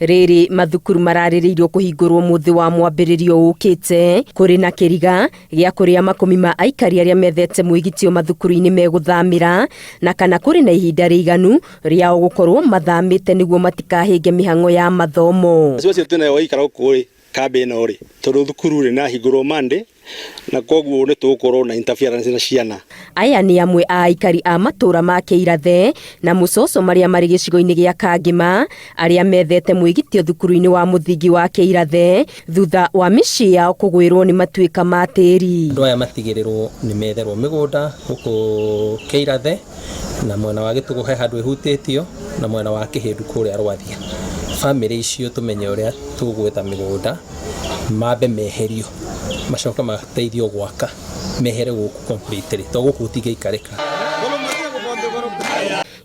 Riri mathukuru mararĩrĩirio kũhingũrwo muthi wa mwambĩrĩrio ũkĩte kũrĩ na kĩriga gĩa kũrĩa makũmi ma aikari arĩa methete mwĩgitio mathukuru-inĩ megũthamĩra na kana kũrĩ na ihinda rĩiganu rĩao gũkorwo mathamĩte nĩguo matikahĩnge mĩhang'o ya mathomo. Acio tunayo waikara kũrĩ kambe ĩno rĩ tondũ thukuru rĩ na hingũrwo Monday na koguo nĩ tũgũkorwo na interference na ciana. Aya nĩ amwe a aikari a matũra ma Kĩirathe na Mũcoco marĩa marĩ gĩcigo-inĩ gĩa Kangema arĩa methete mwĩgitio thukuru-inĩ wa mũthingi wa Kĩirathe thutha wa mĩciĩ yao kũgwĩrwo nĩ matuĩka ma tĩri. Andũ aya matigĩrĩrwo nĩ metherwo mĩgũnda gũkũ Kĩirathe na mwena wa Gĩtũgũ he handũ ĩhutĩtio na mwena wa Kĩhĩndu kũrĩa Rwathia. Family icio tũmenye ũrĩa tũgwetha mĩgũnda mambe meherio macoka mateithio gwaka mehere gũkũ completely to gũkũ tigĩikarĩka.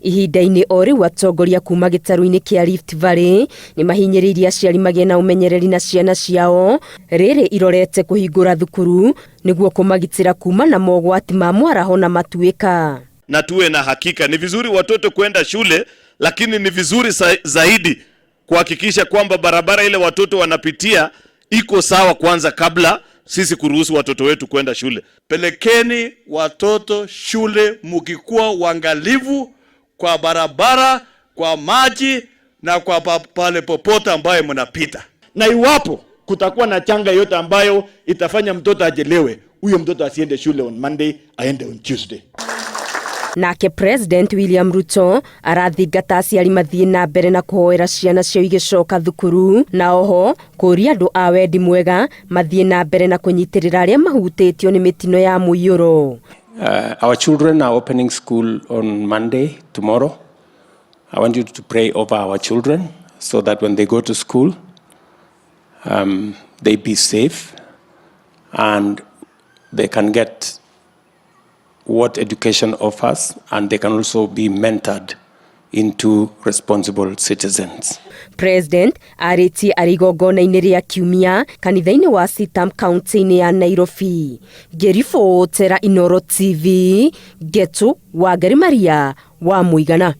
Ihinda-inĩ o rĩu atongoria kuma gĩtarũ-inĩ kĩa Rift Valley nĩ mahinyĩrĩirie aciari magĩe na ũmenyereri na ciana ciao rĩrĩ irorete kũhingũra thukuru nĩguo kũmagitĩra kuma na mogwati ma mwaraho na matuĩka. Na tuwe na hakika ni vizuri watoto kwenda shule, lakini ni vizuri zaidi kuhakikisha kwamba barabara ile watoto wanapitia iko sawa kwanza kabla sisi kuruhusu watoto wetu kwenda shule. Pelekeni watoto shule mukikuwa uangalifu kwa barabara, kwa maji na kwa pale popote ambaye mnapita. Na iwapo kutakuwa na changa yote ambayo itafanya mtoto ajelewe, huyo mtoto asiende shule on Monday, aende on Tuesday. Nake President William Ruto arathingata aciari mathiĩ na mbere na kũhoera ciana ciao igĩcoka thukuru na oho kũria andũ a wendi mwega mathiĩ na mbere na kũnyitĩrĩra arĩa mahutĩtio nĩ mĩtino ya mũiyũro. Our children are opening school on Monday, tomorrow. I want you to pray over our children so that when they go to school, they be safe and they can get what education offers, and they can also be mentored into responsible citizens. President arĩtie arigongona-inĩ rĩa kiumia kanitha-inĩ wa Sitam County-inĩ ya Nairobi. Ngĩribotera Inooro TV, Getu Wangari Maria wa Mũigana.